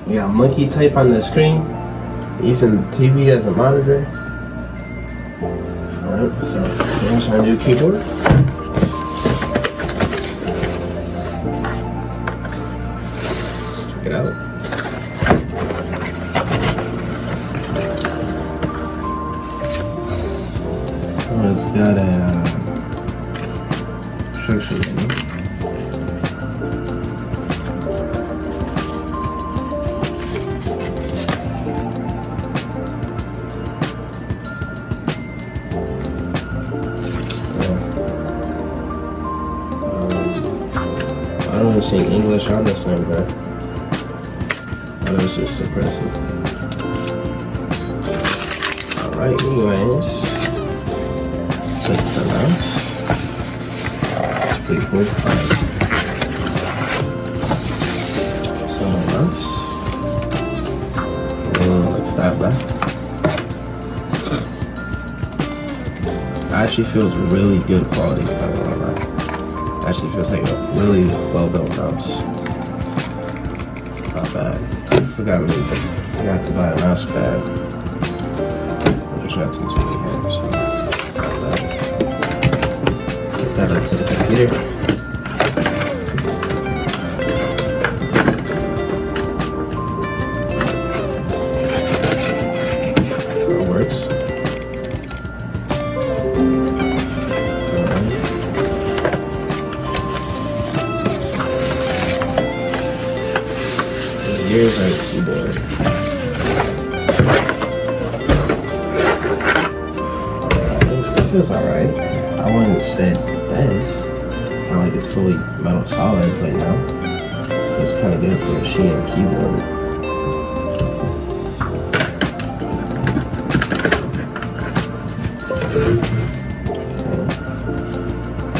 We got monkey type on the screen, using the TV as a monitor. Alright, so here's our new keyboard. Check it out. So it's got a instruction menu. I don't want to say English on this thing, but it's just impressive. Alright, anyways. Check the mouse. It's pretty cool. So the mouse. Like that back. It actually feels really good quality, if I'm not gonna lie. Actually feels like a really well built mouse. Not bad. Forgot to buy a mouse pad. I just got to use my hands, so got that. Put that onto the computer. So it works. Here's our keyboard. It feels alright. I wouldn't say it's the best. It's not like it's fully metal solid, but you know, it feels kind of good for a Shein keyboard. Okay.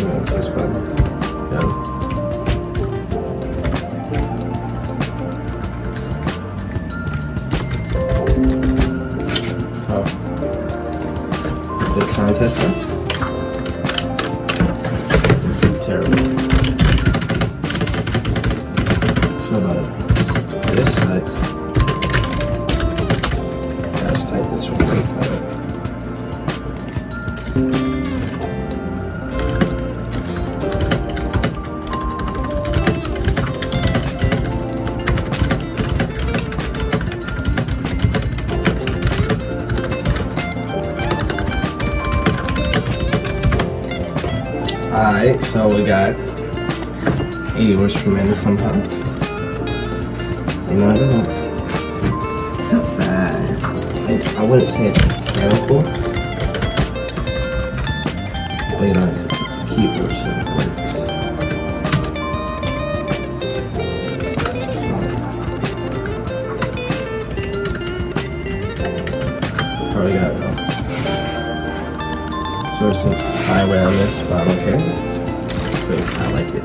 What's this button? Done. Good sound testing. This is terrible. So this sucks. Let's type this real quick. Alright, so we got 80 words per minute somehow. You know, it's not bad. I wouldn't say it's mechanical. But you know, it's a keyboard, so it works. So, probably got source of spyware on this, but I don't care. But I like it.